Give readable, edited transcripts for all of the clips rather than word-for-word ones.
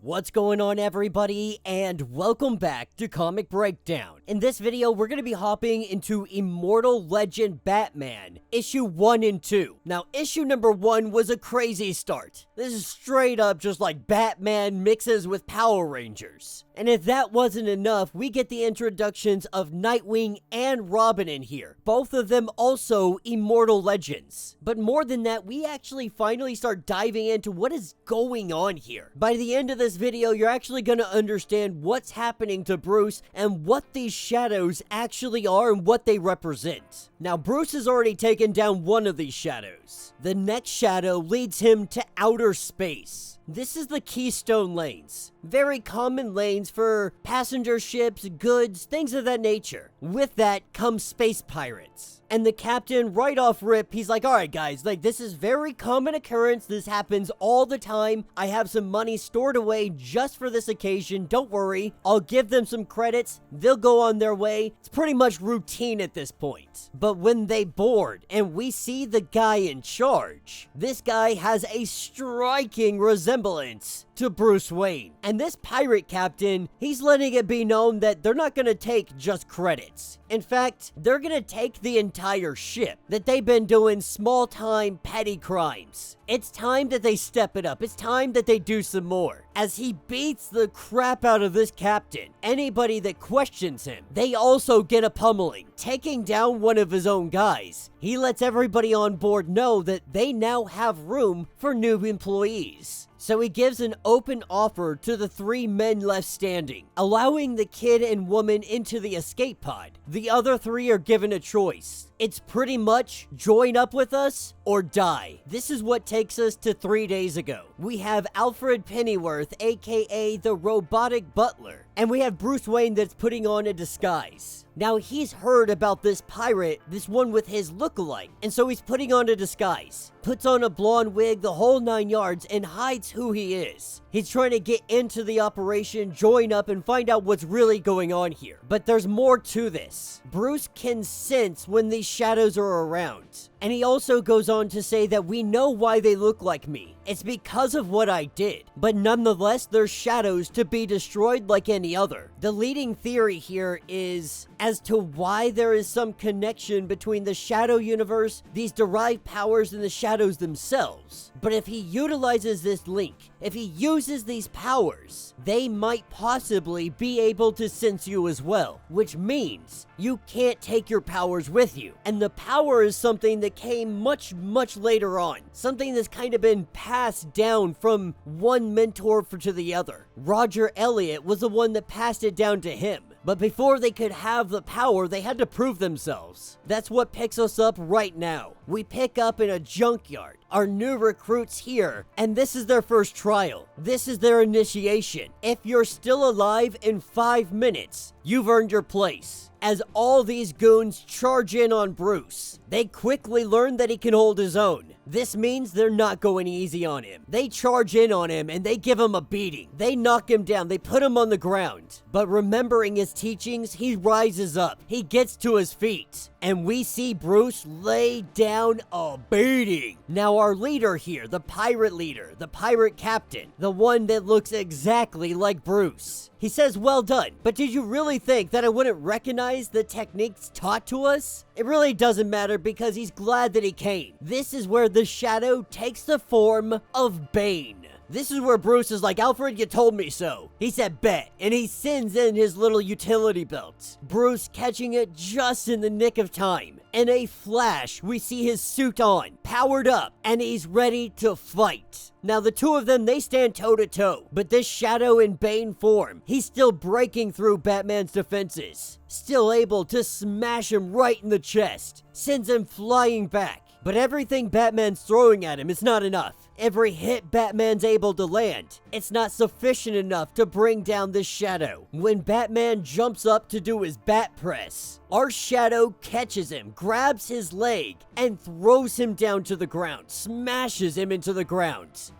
What's going on, everybody, and welcome back to Comic Breakdown. In this video, we're going to be hopping into Immortal Legend Batman, issue 1 and 2. Now, issue number 1 was a crazy start. This is straight up just like Batman mixes with Power Rangers. And if that wasn't enough, we get the introductions of Nightwing and Robin in here. Both of them also Immortal Legends. But more than that, we actually finally start diving into what is going on here. By the end of this video, you're actually going to understand what's happening to Bruce and what these shadows actually are and what they represent. Now, Bruce has already taken down one of these shadows. The next shadow leads him to outer space. This is the Keystone lanes. Very common lanes for passenger ships, goods, things of that nature. With that comes space pirates. And the captain, right off rip, he's like, alright guys, this is very common occurrence. This happens all the time. I have some money stored away just for this occasion. Don't worry. I'll give them some credits. They'll go on their way. It's pretty much routine at this point. But when they board and we see the guy in charge, this guy has a striking resemblance to Bruce Wayne. And this pirate captain, he's letting it be known that they're not going to take just credits. In fact, they're going to take the entire ship, that they've been doing small-time petty crimes. It's time that they step it up. It's time that they do some more. As he beats the crap out of this captain, anybody that questions him, they also get a pummeling, taking down one of his own guys. He lets everybody on board know that they now have room for new employees. So he gives an open offer to the 3 men left standing, allowing the kid and woman into the escape pod. The other 3 are given a choice. It's pretty much join up with us or die. This is what takes us to 3 days ago. We have Alfred Pennyworth, aka the robotic butler, and we have Bruce Wayne that's putting on a disguise. Now, he's heard about this pirate, this one with his lookalike, and so he's putting on a disguise. Puts on a blonde wig, the whole 9 yards, and hides who he is. He's trying to get into the operation, join up, and find out what's really going on here. But there's more to this. Bruce can sense when these shadows are around. And he also goes on to say that we know why they look like me. It's because of what I did. But nonetheless, they're shadows to be destroyed like any other. The leading theory here is as to why there is some connection between the shadow universe, these derived powers, and the shadows themselves. But if he utilizes this link, if he uses these powers, they might possibly be able to sense you as well, which means you can't take your powers with you. And the power is something that came much later on, something that's kind of been passed down from one mentor to the other. Roger Elliott was the one that passed it down to him. But before they could have the power, they had to prove themselves. That's what picks us up right now. We pick up in a junkyard. Our new recruits here, and this is their first trial. This is their initiation. If you're still alive in 5 minutes, you've earned your place. As all these goons charge in on Bruce, they quickly learn that he can hold his own. This means they're not going easy on him. They charge in on him and they give him a beating. They knock him down. They put him on the ground. But remembering his teachings, he rises up. He gets to his feet. And we see Bruce lay down a beating. Now our leader here, the pirate leader, the pirate captain, the one that looks exactly like Bruce. He says, well done, but did you really think that I wouldn't recognize the techniques taught to us? It really doesn't matter because he's glad that he came. This is where the shadow takes the form of Bane. This is where Bruce is like, Alfred, you told me so. He said, bet, and he sends in his little utility belt. Bruce catching it just in the nick of time. In a flash, we see his suit on, powered up, and he's ready to fight. Now, the two of them, they stand toe-to-toe, but this shadow in Bane form, he's still breaking through Batman's defenses. Still able to smash him right in the chest, sends him flying back. But everything Batman's throwing at him is not enough. Every hit Batman's able to land, it's not sufficient enough to bring down this shadow. When Batman jumps up to do his bat press, our shadow catches him, grabs his leg, and throws him down to the ground, smashes him into the ground.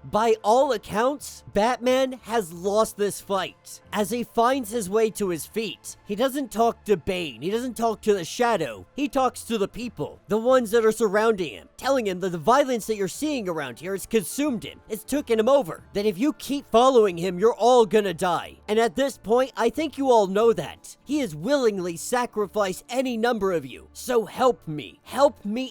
By all accounts, Batman has lost this fight. As he finds his way to his feet, he doesn't talk to Bane, he doesn't talk to the Shadow, he talks to the people, the ones that are surrounding him, telling him that the violence that you're seeing around here has consumed him, it's taken him over, that if you keep following him, you're all gonna die. And at this point, I think you all know that. He has willingly sacrificed any number of you, so help me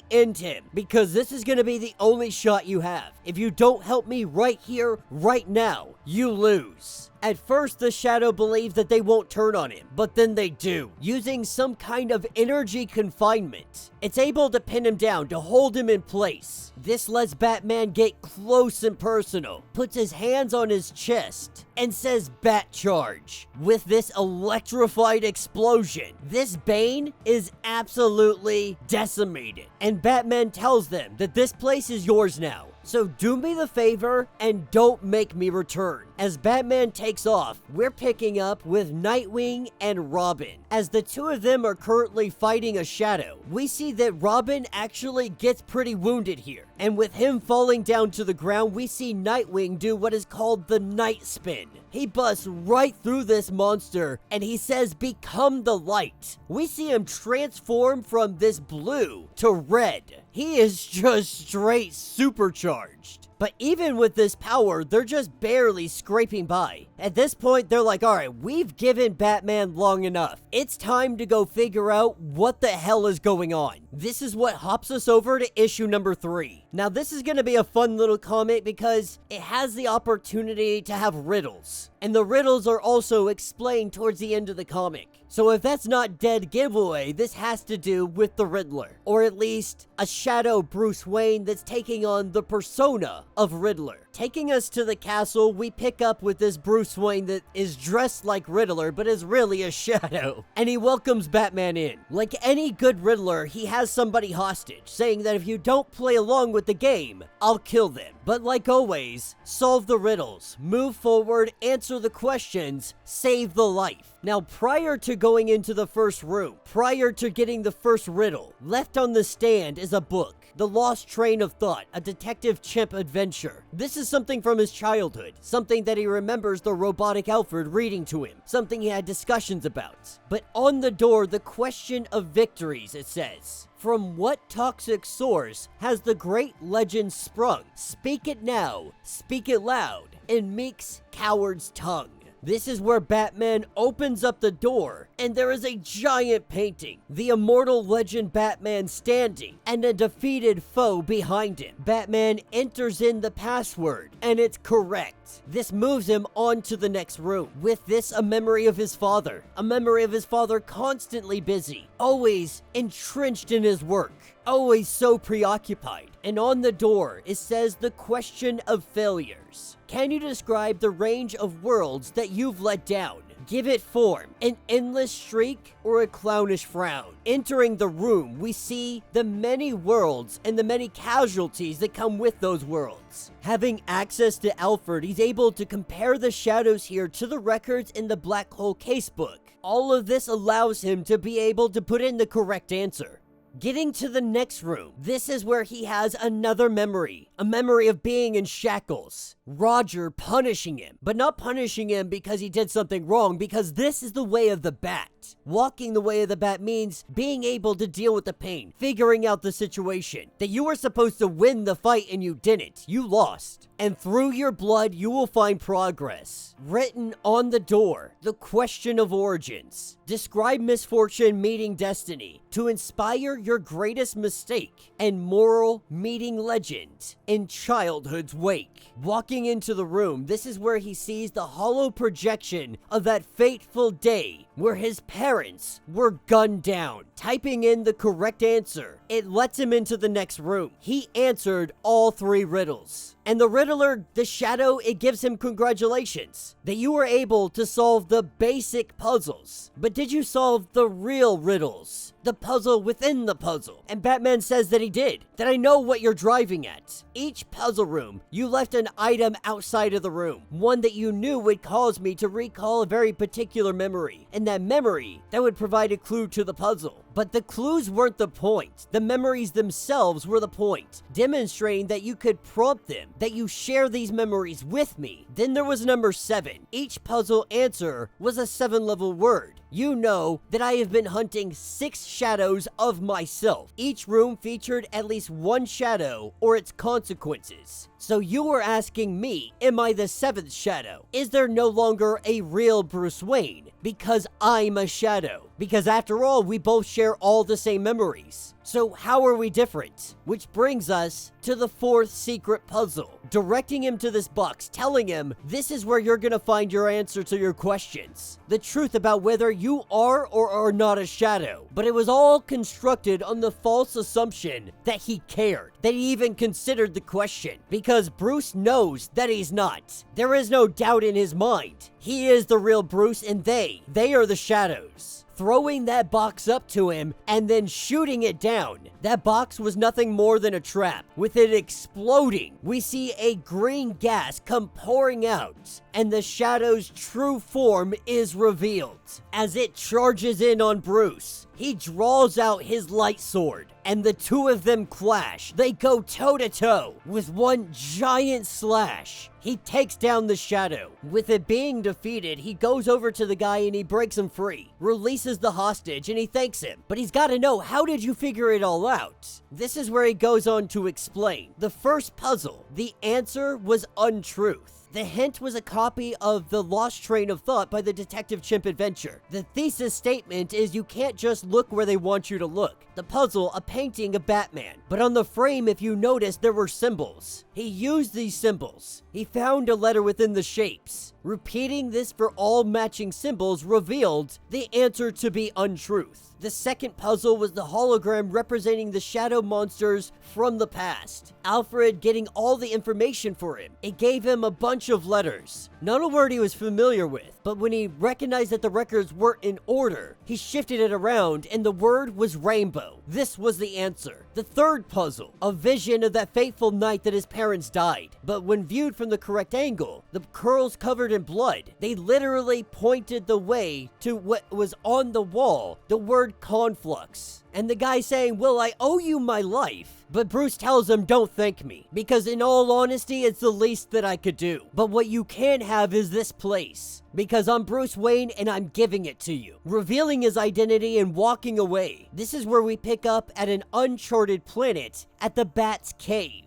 end him, because this is gonna be the only shot you have. If you don't help me right here, right now, you lose. At first, the Shadow believes that they won't turn on him, but then they do, using some kind of energy confinement. It's able to pin him down, to hold him in place. This lets Batman get close and personal, puts his hands on his chest, and says Bat Charge. With this electrified explosion, this Bane is absolutely decimated, and Batman tells them that this place is yours now. So do me the favor and don't make me return. As Batman takes off, we're picking up with Nightwing and Robin. As the two of them are currently fighting a Shadow, we see that Robin actually gets pretty wounded here. And with him falling down to the ground, we see Nightwing do what is called the Night Spin. He busts right through this monster and he says, "Become the light." We see him transform from this blue to red. He is just straight supercharged. But even with this power, they're just barely scraping by. At this point, they're like, alright, we've given Batman long enough. It's time to go figure out what the hell is going on. This is what hops us over to issue number 3. Now, this is going to be a fun little comic because it has the opportunity to have riddles. And the riddles are also explained towards the end of the comic. So if that's not dead giveaway, this has to do with the Riddler. Or at least a Shadow Bruce Wayne that's taking on the persona of Riddler. Taking us to the castle, we pick up with this Bruce Wayne that is dressed like Riddler, but is really a Shadow. And he welcomes Batman in. Like any good Riddler, he has somebody hostage, saying that if you don't play along with the game, I'll kill them. But like always, solve the riddles, move forward, answer the questions, save the life. Now, prior to going into the first room, prior to getting the first riddle, left on the stand is a book. The Lost Train of Thought, a Detective Chimp adventure. This is something from his childhood, something that he remembers the robotic Alfred reading to him, something he had discussions about. But on the door, the question of victories, it says, "From what toxic source has the great legend sprung? Speak it now, speak it loud, in Meek's coward's tongue." This is where Batman opens up the door, and there is a giant painting, the Immortal Legend Batman standing, and a defeated foe behind him. Batman enters in the password, and it's correct. This moves him on to the next room. With this, a memory of his father constantly busy, always entrenched in his work, always so preoccupied. And on the door, it says the question of failures. Can you describe the range of worlds that you've let down? Give it form, an endless streak or a clownish frown. Entering the room, we see the many worlds and the many casualties that come with those worlds. Having access to Alfred, he's able to compare the shadows here to the records in the Black Hole Casebook. All of this allows him to be able to put in the correct answer. Getting to the next room, this is where he has another memory. A memory of being in shackles. Roger punishing him, but not punishing him because he did something wrong, because this is the way of the Bat. Walking the way of the Bat means being able to deal with the pain, figuring out the situation. That you were supposed to win the fight and you didn't. You lost. And through your blood, you will find progress. Written on the door, the question of origins. Describe misfortune meeting destiny to inspire your greatest mistake and moral meeting legend in childhood's wake. Walking into the room, this is where he sees the hollow projection of that fateful day where his parents were gunned down. Typing in the correct answer, it lets him into the next room. He answered all 3 riddles. And the Riddler, the Shadow, it gives him congratulations that you were able to solve the basic puzzles. But did you solve the real riddles? The puzzle within the puzzle? And Batman says that he did. That I know what you're driving at. Each puzzle room, you left an item outside of the room. One that you knew would cause me to recall a very particular memory. And that memory, that would provide a clue to the puzzle. But the clues weren't the point. The memories themselves were the point, demonstrating that you could prompt them, that you share these memories with me. Then there was number 7. Each puzzle answer was a 7-level word. You know that I have been hunting 6 shadows of myself. Each room featured at least one shadow or its consequences. So you were asking me, am I the 7th shadow? Is there no longer a real Bruce Wayne? Because I'm a shadow. Because after all, we both share all the same memories. So how are we different? Which brings us to the 4th secret puzzle, directing him to this box, telling him this is where you're gonna find your answer to your questions. The truth about whether you are or are not a shadow. But it was all constructed on the false assumption that he cared, that he even considered the question, because Bruce knows that he's not. There is no doubt in his mind. He is the real Bruce and they are the shadows. Throwing that box up to him and then shooting it down. That box was nothing more than a trap. With it exploding, we see a green gas come pouring out, and the shadow's true form is revealed. As it charges in on Bruce, he draws out his light sword, and the two of them clash. They go toe-to-toe with one giant slash. He takes down the shadow. With it being defeated, he goes over to the guy and he breaks him free, releases the hostage, and he thanks him. But he's got to know, how did you figure it all out? This is where he goes on to explain. The first puzzle, the answer was untruth. The hint was a copy of The Lost Train of Thought by the Detective Chimp Adventure. The thesis statement is you can't just look where they want you to look. The puzzle, a painting of Batman. But on the frame, if you notice, there were symbols. He used these symbols. He found a letter within the shapes. Repeating this for all matching symbols revealed the answer to be untruth. The second puzzle was the hologram representing the shadow monsters from the past. Alfred getting all the information for him. It gave him a bunch of letters. Not a word he was familiar with, but when he recognized that the records weren't in order, he shifted it around and the word was rainbow. This was the answer. The third puzzle, a vision of that fateful night that his parents died. But when viewed from the correct angle, the curls covered in blood, they literally pointed the way to what was on the wall, the word conflux. And the guy saying, well, I owe you my life. But Bruce tells him, don't thank me, because in all honesty, it's the least that I could do. But what you can have is this place, because I'm Bruce Wayne and I'm giving it to you. Revealing his identity and walking away. This is where we pick up at an uncharted planet at the Bat's cave.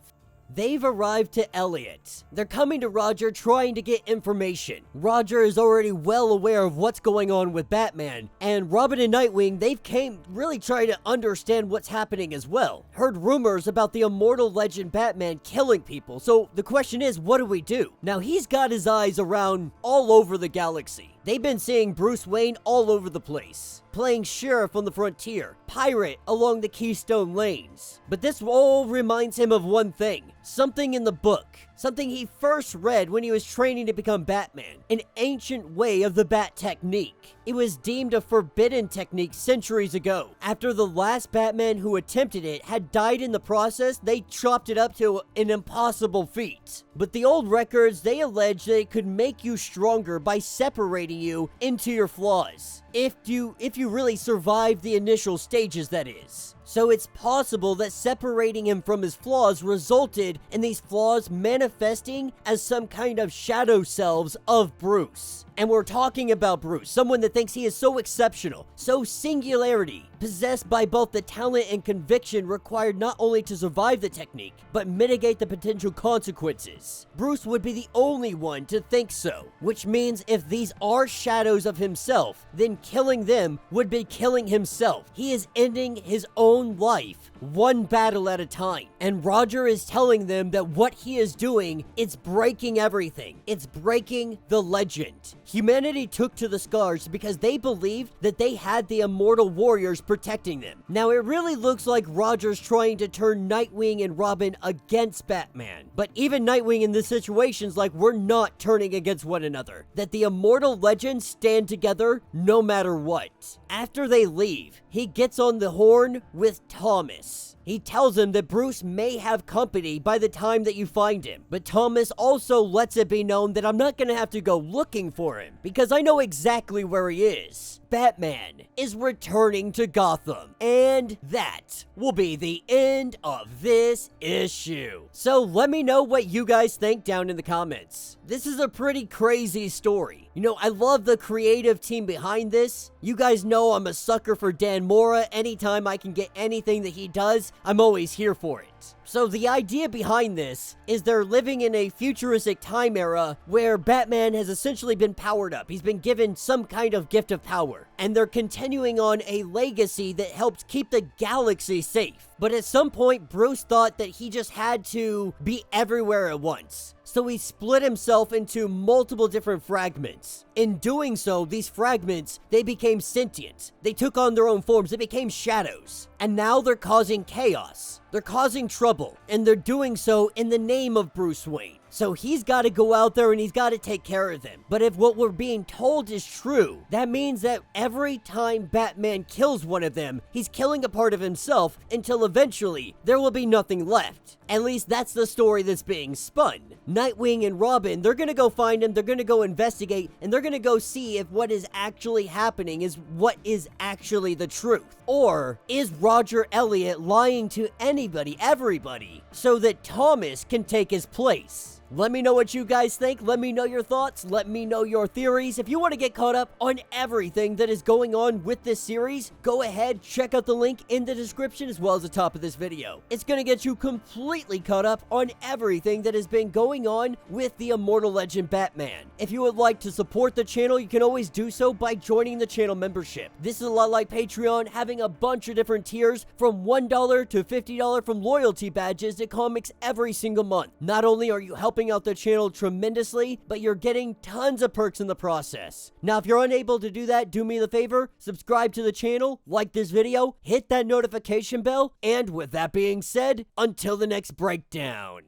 They've arrived to Elliot. They're coming to Roger trying to get information. Roger is already well aware of what's going on with Batman, and Robin and Nightwing, they've came really trying to understand what's happening as well. Heard rumors about the Immortal Legend Batman killing people, so the question is, what do we do? Now he's got his eyes around all over the galaxy. They've been seeing Bruce Wayne all over the place, playing sheriff on the frontier, pirate along the keystone lanes. But this all reminds him of one thing, something in the book, something he first read when he was training to become Batman, an ancient way of the Bat technique. It was deemed a forbidden technique centuries ago. After the last Batman who attempted it had died in the process, they chopped it up to an impossible feat. But the old records, they allege that it could make you stronger by separating you into your flaws. If you really survive the initial stages, that is. So it's possible that separating him from his flaws resulted in these flaws manifesting as some kind of shadow selves of Bruce. And we're talking about Bruce, someone that thinks he is so exceptional, so singularity, possessed by both the talent and conviction required not only to survive the technique, but mitigate the potential consequences. Bruce would be the only one to think so, which means if these are shadows of himself, then killing them would be killing himself. He is ending his own life, one battle at a time. And Roger is telling them that what he is doing, it's breaking everything. It's breaking the legend. Humanity took to the scars because they believed that they had the immortal warriors protecting them. Now it really looks like Roger's trying to turn Nightwing and Robin against Batman. But even Nightwing in this situation's like, we're not turning against one another. That the immortal legends stand together no matter what. After they leave, he gets on the horn with Thomas. He tells him that Bruce may have company by the time that you find him, but Thomas also lets it be known that I'm not gonna have to go looking for him, because I know exactly where he is. Batman is returning to Gotham, and that will be the end of this issue. So let me know what you guys think down in the comments. This is a pretty crazy story. You know, I love the creative team behind this. You guys know I'm a sucker for Dan Mora. Anytime I can get anything that he does, I'm always here for it. So the idea behind this is they're living in a futuristic time era where Batman has essentially been powered up. He's been given some kind of gift of power, and they're continuing on a legacy that helped keep the galaxy safe. But at some point, Bruce thought that he just had to be everywhere at once. So he split himself into multiple different fragments. In doing so, these fragments, they became sentient. They took on their own forms. They became shadows. And now they're causing chaos. They're causing trouble. And they're doing so in the name of Bruce Wayne. So he's got to go out there and he's got to take care of them. But if what we're being told is true, that means that every time Batman kills one of them, he's killing a part of himself until eventually there will be nothing left. At least that's the story that's being spun. Nightwing and Robin, they're gonna go find him, they're gonna go investigate, and they're gonna go see if what is actually happening is what is actually the truth. Or is Roger Elliott lying to anybody, everybody, so that Thomas can take his place? Let me know what you guys think. Let me know your thoughts. Let me know your theories. If you want to get caught up on everything that is going on with this series, go ahead, check out the link in the description as well as the top of this video. It's going to get you completely caught up on everything that has been going on with the Immortal Legend Batman. If you would like to support the channel, you can always do so by joining the channel membership. This is a lot like Patreon, having a bunch of different tiers from $1 to $50 from loyalty badges to comics every single month. Not only are you helping out the channel tremendously, but you're getting tons of perks in the process. Now, if you're unable to do that, do me the favor, subscribe to the channel, like this video, hit that notification bell, and with that being said, until the next breakdown.